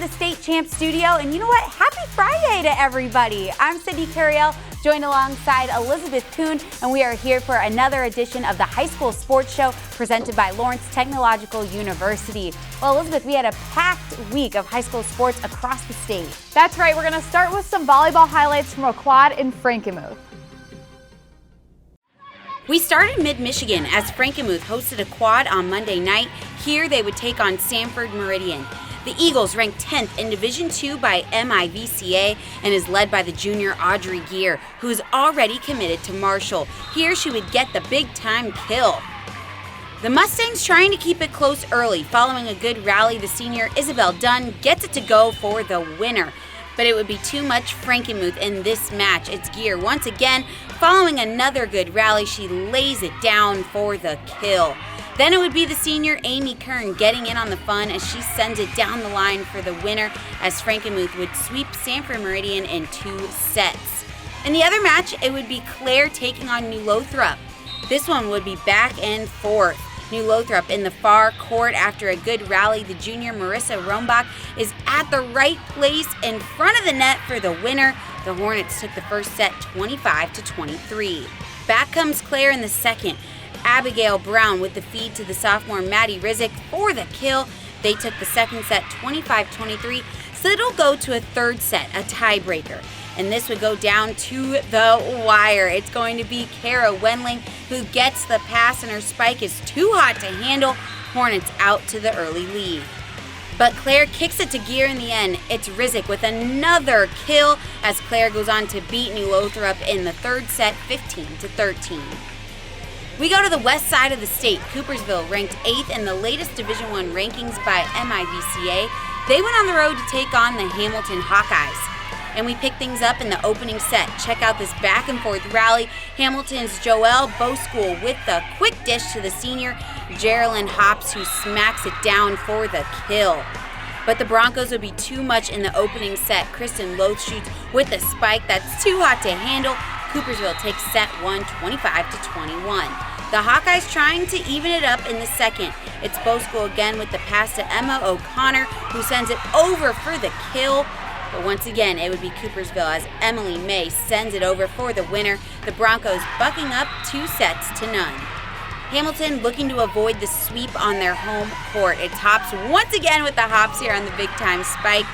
the State Champ studio, and you know what? Happy Friday to everybody. I'm Cindy Cariel, joined alongside Elizabeth Coon, and we are here for another edition of the High School Sports Show presented by Lawrence Technological University. Well, Elizabeth, we had a packed week of high school sports across the state. That's right. We're going to start with some volleyball highlights from Aquat in Frankenmuth. We started mid-Michigan as Frankenmuth hosted Aquat on Monday night. Here they would take on Sanford Meridian. The Eagles ranked 10th in Division II by MIVCA and is led by the junior Audrey Gear, who is already committed to Marshall. Here she would get the big-time kill. The Mustangs trying to keep it close early. Following a good rally, the senior Isabel Dunn gets it to go for the winner. But it would be too much Frankenmuth in this match. It's Gear once again. Following another good rally, she lays it down for the kill. Then it would be the senior Amy Kern getting in on the fun as she sends it down the line for the winner, as Frankenmuth would sweep Sanford Meridian in 2 sets. In the other match, it would be Clare taking on New Lothrop. This one would be back and forth. New Lothrop in the far court after a good rally. The junior Marissa Rombach is at the right place in front of the net for the winner. The Hornets took the first set 25-23. Back comes Clare in the second. Abigail Brown with the feed to the sophomore Maddie Rizek for the kill. They took the second set 25-23, so it'll go to a third set, a tiebreaker. And this would go down to the wire. It's going to be Kara Wendling who gets the pass, and her spike is too hot to handle. Hornets out to the early lead. But Clare kicks it to Gear in the end. It's Rizek with another kill as Clare goes on to beat New Lothrop in the third set 15-13. We go to the west side of the state. Coopersville ranked 8th in the latest Division I rankings by MIVCA. They went on the road to take on the Hamilton Hawkeyes. And we pick things up in the opening set. Check out this back and forth rally. Hamilton's Joelle Boschool with the quick dish to the senior Geraldine Hops, who smacks it down for the kill. But the Broncos would be too much in the opening set. Kristen Loth shoots with a spike that's too hot to handle. Coopersville takes set 1, 25-21. The Hawkeyes trying to even it up in the second. It's Boschool again with the pass to Emma O'Connor, who sends it over for the kill. But once again, it would be Coopersville as Emily May sends it over for the winner. The Broncos bucking up 2-0. Hamilton looking to avoid the sweep on their home court. It's Hops once again with the Hops here on the big-time spike.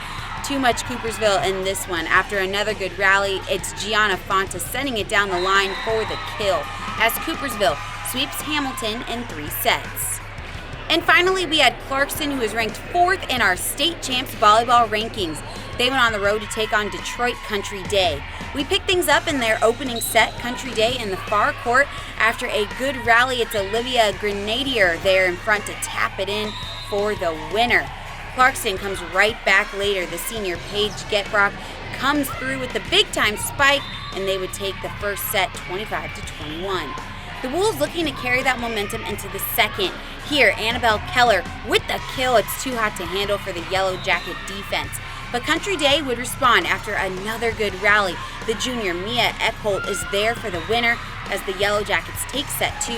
Too much Coopersville in this one. After another good rally, it's Gianna Fonta sending it down the line for the kill as Coopersville sweeps Hamilton in 3 sets. And finally, we had Clarkson, who is ranked 4th in our state champs volleyball rankings. They went on the road to take on Detroit Country Day. We picked things up in their opening set, Country Day in the far court. After a good rally, it's Olivia Grenadier there in front to tap it in for the winner. Clarkson comes right back later. The senior Paige Getbrock comes through with the big-time spike, and they would take the first set 25-21. The Wolves looking to carry that momentum into the second. Here, Annabelle Keller with the kill. It's too hot to handle for the Yellow Jacket defense. But Country Day would respond after another good rally. The junior Mia Eckholt is there for the winner as the Yellow Jackets take set 2,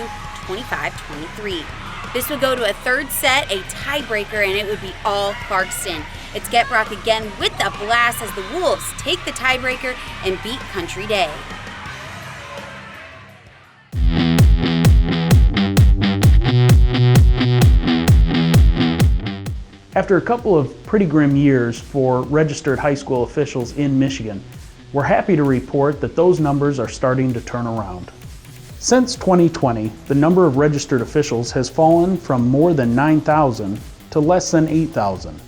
25-23. This would go to a third set, a tiebreaker, and it would be all Clarkson. It's Getbrock again with the blast as the Wolves take the tiebreaker and beat Country Day. After a couple of pretty grim years for registered high school officials in Michigan, we're happy to report that those numbers are starting to turn around. Since 2020, the number of registered officials has fallen from more than 9,000 to less than 8,000.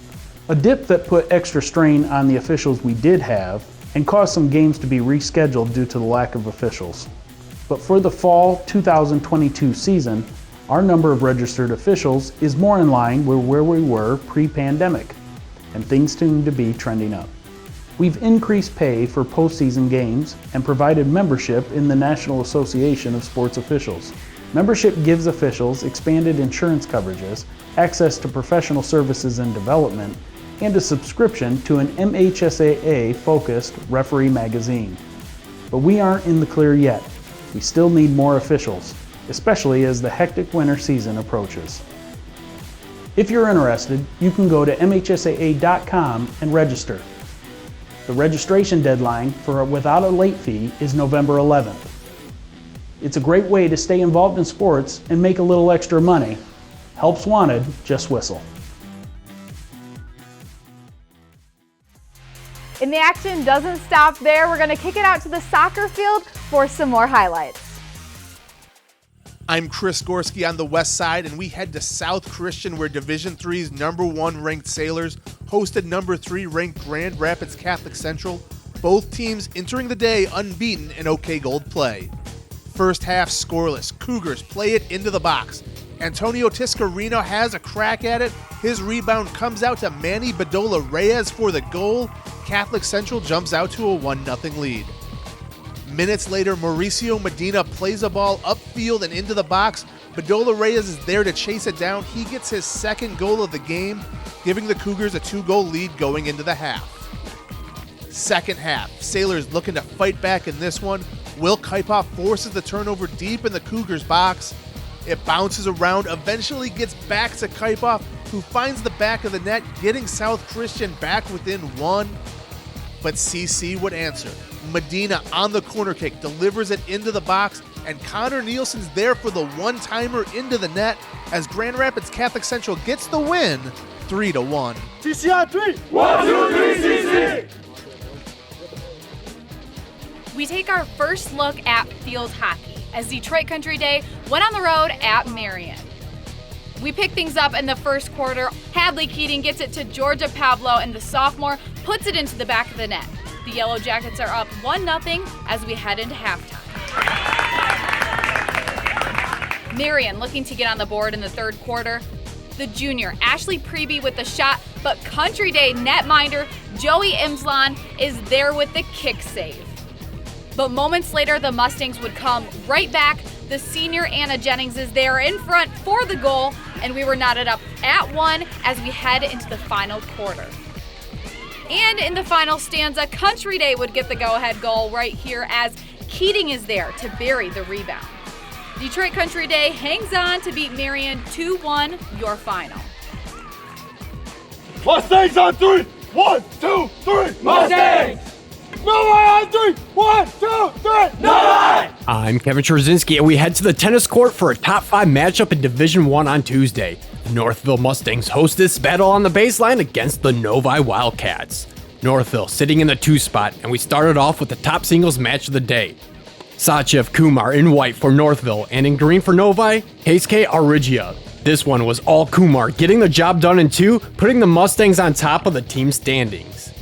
A dip that put extra strain on the officials we did have and caused some games to be rescheduled due to the lack of officials. But for the fall 2022 season, our number of registered officials is more in line with where we were pre-pandemic, and things seem to be trending up. We've increased pay for postseason games and provided membership in the National Association of Sports Officials. Membership gives officials expanded insurance coverages, access to professional services and development, and a subscription to an MHSAA-focused referee magazine. But we aren't in the clear yet. We still need more officials, especially as the hectic winter season approaches. If you're interested, you can go to mhsaa.com and register. The registration deadline for without a late fee is November 11th. It's a great way to stay involved in sports and make a little extra money. Helps wanted, just whistle. And the action doesn't stop there. We're going to kick it out to the soccer field for some more highlights. I'm Chris Gorski on the west side, and we head to South Christian, where Division III's #1 ranked Sailors hosted #3 ranked Grand Rapids Catholic Central, both teams entering the day unbeaten in OK Gold play. First half scoreless, Cougars play it into the box. Antonio Tiscarino has a crack at it. His rebound comes out to Manny Bedola Reyes for the goal. Catholic Central jumps out to a 1-0 lead. Minutes later, Mauricio Medina plays a ball upfield and into the box. Bedola Reyes is there to chase it down. He gets his second goal of the game, giving the Cougars a 2-goal lead going into the half. Second half, Sailors looking to fight back in this one. Will Kaipoff forces the turnover deep in the Cougars' box. It bounces around, eventually gets back to Kaipoff, who finds the back of the net, getting South Christian back within one. But CC would answer. Medina on the corner kick delivers it into the box, and Connor Nielsen's there for the one-timer into the net as Grand Rapids Catholic Central gets the win 3-1. CC on 3! 1, 2, 3, CC! We take our first look at field hockey as Detroit Country Day went on the road at Marion. We pick things up in the first quarter. Hadley Keating gets it to Georgia Pablo, and the sophomore puts it into the back of the net. The Yellow Jackets are up 1-0 as we head into halftime. Marion looking to get on the board in the third quarter. The junior, Ashley Preby with the shot, but Country Day netminder Joey Imslan is there with the kick save. But moments later, the Mustangs would come right back. The senior Anna Jennings is there in front for the goal, and we were knotted up at 1 as we head into the final quarter. And in the final stanza, Country Day would get the go-ahead goal right here as Keating is there to bury the rebound. Detroit Country Day hangs on to beat Marion 2-1, your final. Mustangs on 3! 1, 2, 3! Mustangs! Novi on 3! 1, 2, 3! Novi! I'm Kevin Trzynski, and we head to the tennis court for a top 5 matchup in Division I on Tuesday. The Northville Mustangs host this battle on the baseline against the Novi Wildcats. Northville sitting in the 2 spot, and we started off with the top singles match of the day. Sachev Kumar in white for Northville, and in green for Novi, Heisuke Arigia. This one was all Kumar getting the job done in 2, putting the Mustangs on top of the team standings.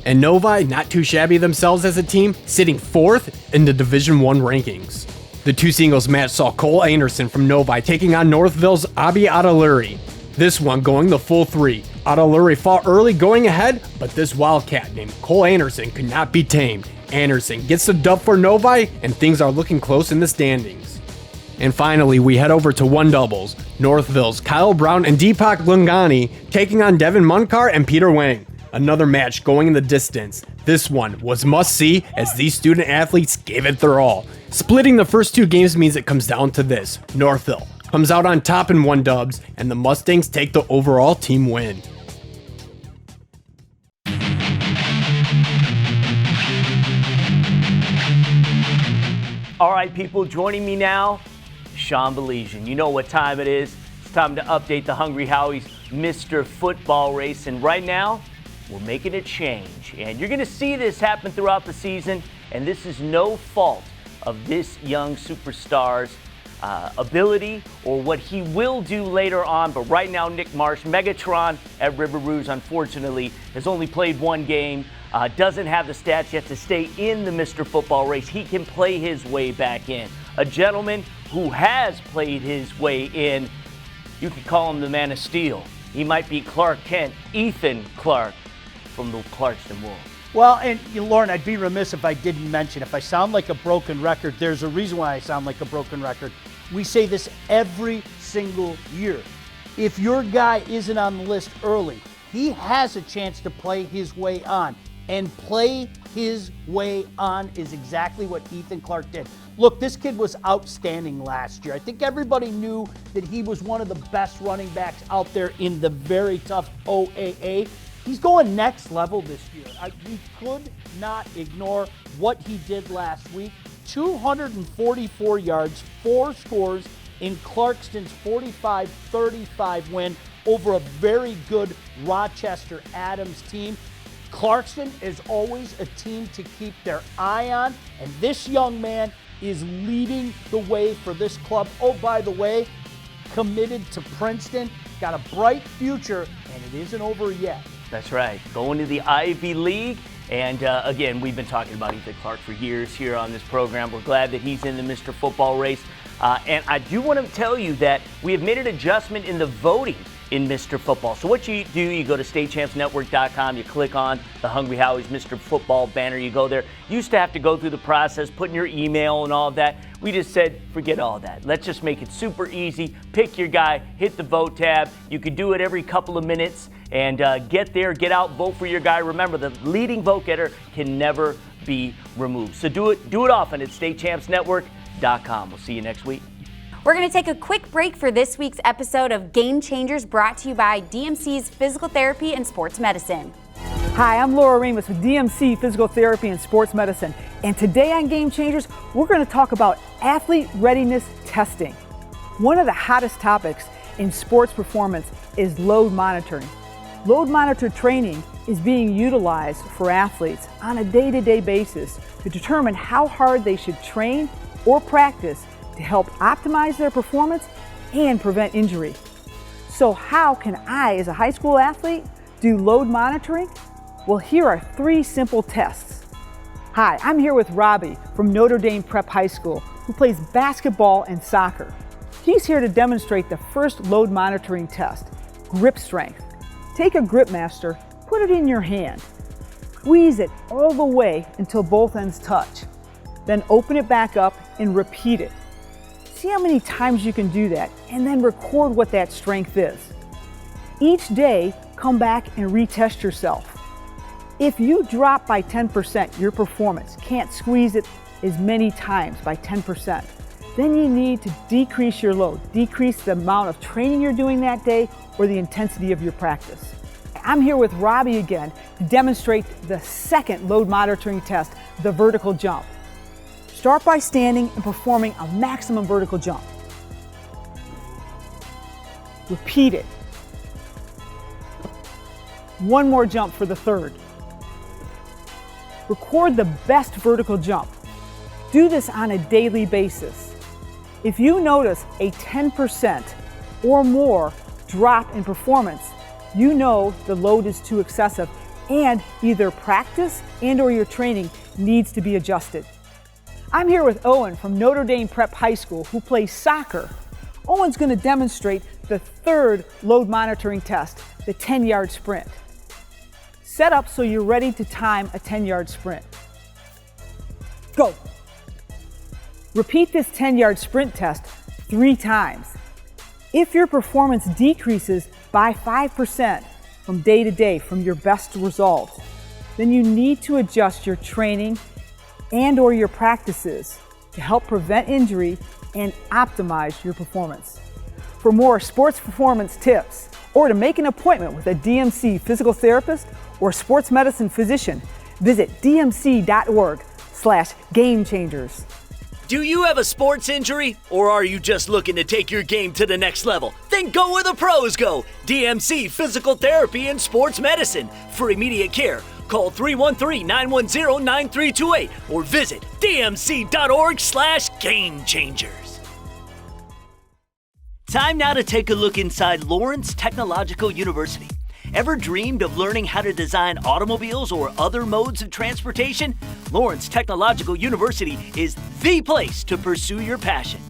And Novi, not too shabby themselves as a team, sitting 4th in the Division I rankings. The 2 singles match saw Cole Anderson from Novi taking on Northville's Abiadoluri. This one going the full 3. Adoluri fought early going ahead, but this Wildcat named Cole Anderson could not be tamed. Anderson gets the dub for Novi, and things are looking close in the standings. And finally, we head over to 1 doubles. Northville's Kyle Brown and Deepak Lungani taking on Devin Munkar and Peter Wang. Another match going in the distance. This one was must-see as these student athletes gave it their all. Splitting the first 2 games means it comes down to this. Northville comes out on top in 1 dubs, and the Mustangs take the overall team win. All right, people, joining me now, Sean Belizean. You know what time it is. It's time to update the Hungry Howie's Mr. Football race, and right now, we're making a change. And you're going to see this happen throughout the season, and this is no fault of this young superstar's ability or what he will do later on. But right now, Nick Marsh, Megatron at River Rouge, unfortunately, has only played 1 game, doesn't have the stats yet to stay in the Mr. Football race. He can play his way back in. A gentleman who has played his way in, you could call him the Man of Steel. He might be Clark Kent, Ethan Clark from the Clarkston Wolves. Well, and Lauren, I'd be remiss if I didn't mention, if I sound like a broken record, there's a reason why I sound like a broken record. We say this every single year. If your guy isn't on the list early, he has a chance to play his way on. and play his way on is exactly what Ethan Clark did. Look, this kid was outstanding last year. I think everybody knew that he was one of the best running backs out there in the very tough OAA. He's going next level this year. We could not ignore what he did last week. 244 yards, 4 scores in Clarkston's 45-35 win over a very good Rochester Adams team. Clarkston is always a team to keep their eye on, and this young man is leading the way for this club. Oh, by the way, committed to Princeton, got a bright future, and it isn't over yet. That's right, going to the Ivy League. And again, we've been talking about Ethan Clark for years here on this program. We're glad that he's in the Mr. Football race. And I do want to tell you that we have made an adjustment in the voting in Mr. Football. So what you do, you go to statechampsnetwork.com, you click on the Hungry Howie's Mr. Football banner, you go there. You used to have to go through the process, putting your email and all of that. We just said, forget all that. Let's just make it super easy. Pick your guy, hit the vote tab. You could do it every couple of minutes and get there, get out, vote for your guy. Remember, the leading vote getter can never be removed. So do it often at statechampsnetwork.com. We'll see you next week. We're going to take a quick break for this week's episode of Game Changers, brought to you by DMC's Physical Therapy and Sports Medicine. Hi, I'm Laura Remus with DMC Physical Therapy and Sports Medicine. And today on Game Changers, we're going to talk about athlete readiness testing. One of the hottest topics in sports performance is load monitoring. Load monitor training is being utilized for athletes on a day-to-day basis to determine how hard they should train or practice to help optimize their performance and prevent injury. So how can I, as a high school athlete, do load monitoring? Well, here are 3 simple tests. Hi, I'm here with Robbie from Notre Dame Prep High School, who plays basketball and soccer. He's here to demonstrate the first load monitoring test, grip strength. Take a grip master, put it in your hand. Squeeze it all the way until both ends touch. Then open it back up and repeat it. See how many times you can do that, and then record what that strength is. Each day, come back and retest yourself. If you drop by 10% your performance, can't squeeze it as many times by 10%, then you need to decrease your load, decrease the amount of training you're doing that day or the intensity of your practice. I'm here with Robbie again to demonstrate the second load monitoring test, the vertical jump. Start by standing and performing a maximum vertical jump. Repeat it. One more jump for the third. Record the best vertical jump. Do this on a daily basis. If you notice a 10% or more drop in performance, you know the load is too excessive and either practice and/or your training needs to be adjusted. I'm here with Owen from Notre Dame Prep High School, who plays soccer. Owen's going to demonstrate the third load monitoring test, the 10-yard sprint. Set up so you're ready to time a 10-yard sprint. Go. Repeat this 10-yard sprint test 3 times. If your performance decreases by 5% from day to day from your best results, then you need to adjust your training and/or your practices to help prevent injury and optimize your performance. For more sports performance tips or to make an appointment with a DMC physical therapist or sports medicine physician, visit dmc.org/gamechangers. Do you have a sports injury, or are you just looking to take your game to the next level? Then go where the pros go. DMC Physical Therapy and Sports Medicine. For immediate care, call 313-910-9328 or visit dmc.org/gamechangers. Time now to take a look inside Lawrence Technological University. Ever dreamed of learning how to design automobiles or other modes of transportation? Lawrence Technological University is the place to pursue your passion.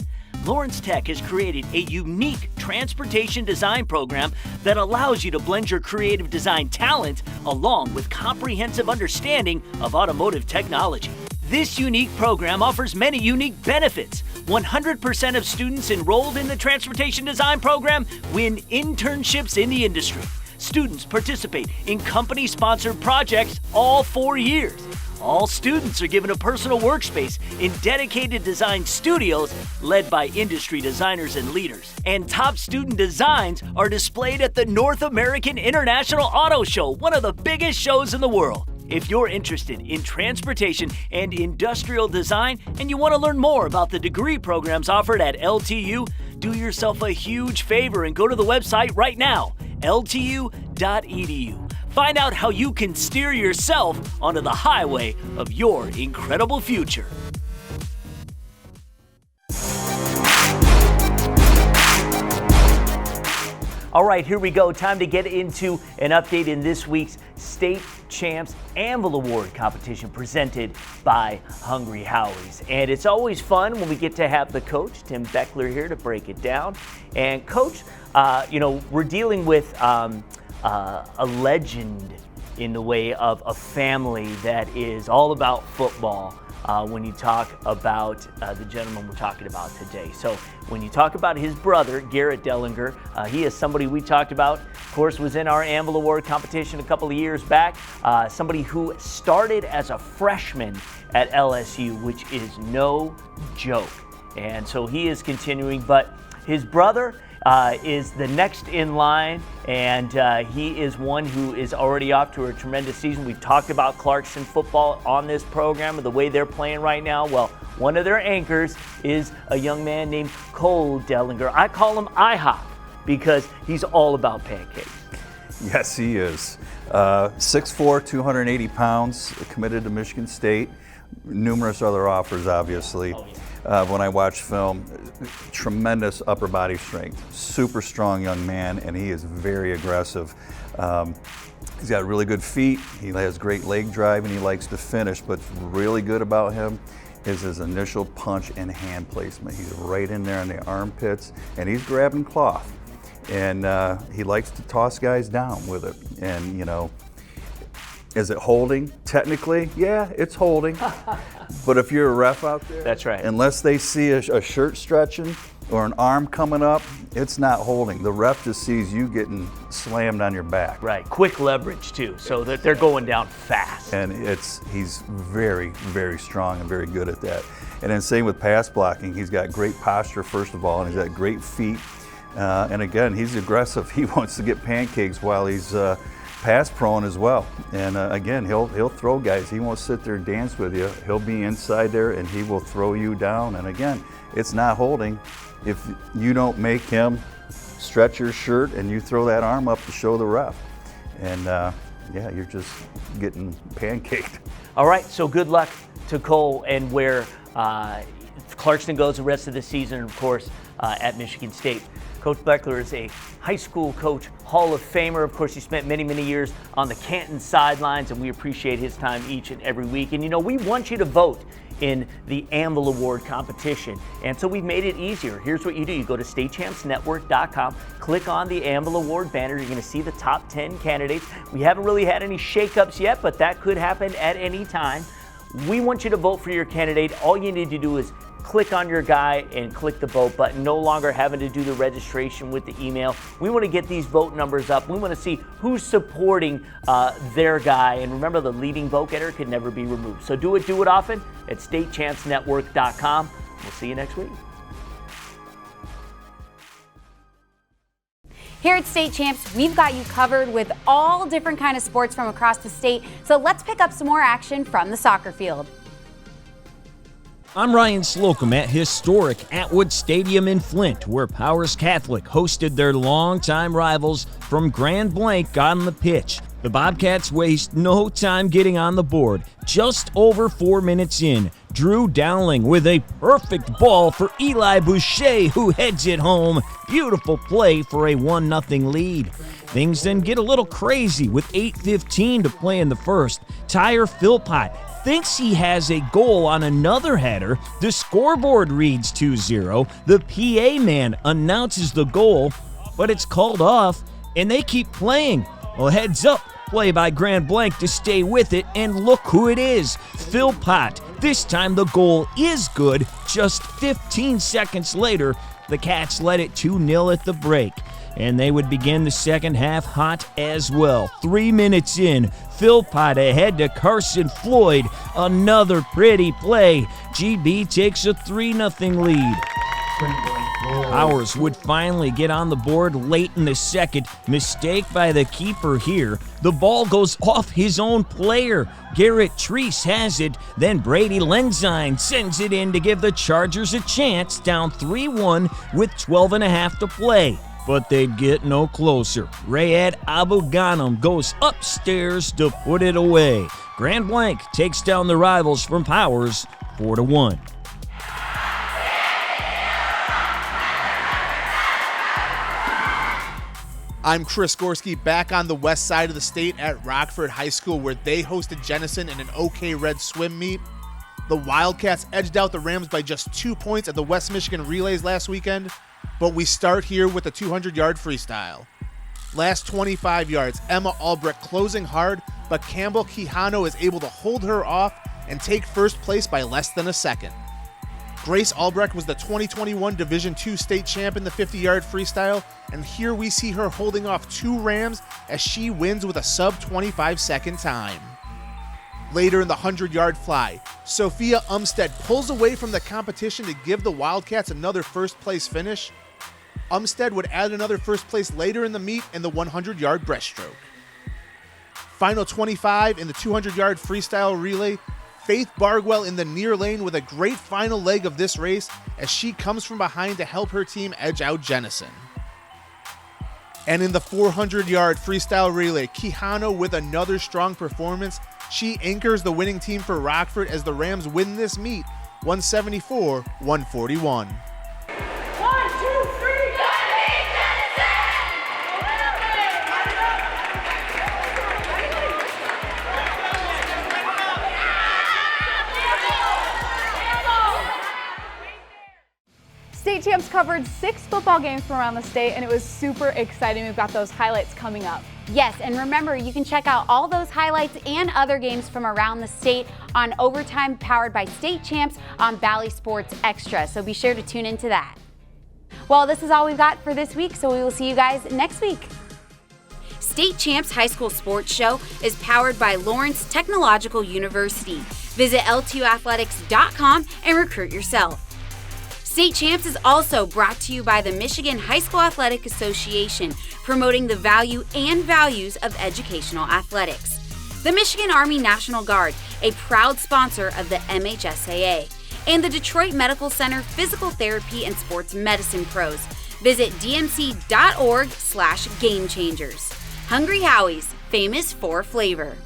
Lawrence Tech has created a unique transportation design program that allows you to blend your creative design talent along with comprehensive understanding of automotive technology. This unique program offers many unique benefits. 100% of students enrolled in the transportation design program win internships in the industry. Students participate in company-sponsored projects all 4 years. All students are given a personal workspace in dedicated design studios led by industry designers and leaders. And top student designs are displayed at the North American International Auto Show, one of the biggest shows in the world. If you're interested in transportation and industrial design and you want to learn more about the degree programs offered at LTU, do yourself a huge favor and go to the website right now, ltu.edu. Find out how you can steer yourself onto the highway of your incredible future. All right, here we go. Time to get into an update in this week's State Champs Anvil Award competition presented by Hungry Howie's. And it's always fun when we get to have the coach, Tim Beckler, here to break it down. And Coach, we're dealing with a legend in the way of a family that is all about football when you talk about the gentleman we're talking about today. So when you talk about his brother, Garrett Dellinger, he is somebody we talked about, of course, was in our Anvil Award competition a couple of years back, somebody who started as a freshman at LSU, which is no joke. And so he is continuing, but his brother is the next in line, and he is one who is already off to a tremendous season. We've talked about Clarkston football on this program and the way they're playing right now. Well, one of their anchors is a young man named Cole Dellinger. I call him IHOP because he's all about pancakes. Yes, he is. 6'4", 280 pounds, committed to Michigan State. Numerous other offers, obviously. When I watch film, tremendous upper body strength, super strong young man, and he is very aggressive. He's got really good feet, he has great leg drive, and he likes to finish, but really good about him is his initial punch and hand placement. He's right in there in the armpits, and he's grabbing cloth. And he likes to toss guys down with it. And, is it holding? Technically, yeah, it's holding. But if you're a ref out there, that's right. Unless they see a shirt stretching or an arm coming up, it's not holding. The ref just sees you getting slammed on your back. Right, quick leverage too, so that they're going down fast. And he's very, very strong and very good at that. And then same with pass blocking. He's got great posture, first of all, and he's got great feet. And again, he's aggressive. He wants to get pancakes while he's pass prone as well. And again, he'll throw guys. He won't sit there and dance with you. He'll be inside there and he will throw you down. And again, it's not holding. If you don't make him stretch your shirt and you throw that arm up to show the ref. And you're just getting pancaked. All right, so good luck to Cole and where Clarkston goes the rest of the season, of course, at Michigan State. Coach Beckler is a high school coach, Hall of Famer. Of course, he spent many, many years on the Canton sidelines, and we appreciate his time each and every week. And, we want you to vote in the Anvil Award competition. And so we've made it easier. Here's what you do. You go to statechampsnetwork.com, click on the Anvil Award banner. You're going to see the top 10 candidates. We haven't really had any shakeups yet, but that could happen at any time. We want you to vote for your candidate. All you need to do is click on your guy and click the vote button. No longer having to do the registration with the email. We want to get these vote numbers up. We want to see who's supporting their guy. And remember, the leading vote getter can never be removed. So do it often at statechampsnetwork.com. We'll see you next week. Here at State Champs, we've got you covered with all different kind of sports from across the state. So let's pick up some more action from the soccer field. I'm Ryan Slocum at historic Atwood Stadium in Flint, where Powers Catholic hosted their longtime rivals from Grand Blanc on the pitch. The Bobcats waste no time getting on the board. Just over 4 minutes in, Drew Dowling with a perfect ball for Eli Boucher, who heads it home. Beautiful play for a 1-0 lead. Things then get a little crazy with 8:15 to play in the first. Tyre Philpott thinks he has a goal on another header. The scoreboard reads 2-0. The PA man announces the goal, but it's called off, and they keep playing. Well, heads up, play by Grand Blanc to stay with it, and look who it is, Philpott. This time the goal is good. Just 15 seconds later, The Cats led it 2-0 at the break, and they would begin the second half hot as well. 3 minutes in, Philpott ahead to Carson Floyd. Another pretty play. GB takes a 3-0 lead. Powers would finally get on the board late in the second. Mistake by the keeper here. The ball goes off his own player. Garrett Treese has it. Then Brady Lenzine sends it in to give the Chargers a chance, down 3-1 with 12.5 to play. But they'd get no closer. Rayad Abu Ghanem goes upstairs to put it away. Grand Blanc takes down the rivals from Powers 4-1. I'm Chris Gorski, back on the west side of the state at Rockford High School, where they hosted Jenison in an OK Red swim meet. The Wildcats edged out the Rams by just 2 points at the West Michigan Relays last weekend, but we start here with the 200-yard freestyle. Last 25 yards, Emma Albrecht closing hard, but Campbell Quijano is able to hold her off and take first place by less than a second. Grace Albrecht was the 2021 Division II state champ in the 50-yard freestyle, and here we see her holding off 2 Rams as she wins with a sub-25-second time. Later in the 100-yard fly, Sophia Umstead pulls away from the competition to give the Wildcats another first-place finish. Umstead would add another first place later in the meet in the 100-yard breaststroke. Final 25 in the 200-yard freestyle relay, Faith Bargwell in the near lane with a great final leg of this race as she comes from behind to help her team edge out Jenison. And in the 400-yard freestyle relay, Quijano with another strong performance. She anchors the winning team for Rockford as the Rams win this meet, 174-141. State Champs covered 6 football games from around the state, and it was super exciting. We've got those highlights coming up. Yes, and remember, you can check out all those highlights and other games from around the state on Overtime, powered by State Champs on Valley Sports Extra, so be sure to tune into that. Well, this is all we've got for this week, so we will see you guys next week. State Champs High School Sports Show is powered by Lawrence Technological University. Visit l2athletics.com and recruit yourself. State Champs is also brought to you by the Michigan High School Athletic Association, promoting the value and values of educational athletics. The Michigan Army National Guard, a proud sponsor of the MHSAA. And the Detroit Medical Center Physical Therapy and Sports Medicine Pros. Visit dmc.org/gamechangers. Hungry Howie's, famous for flavor.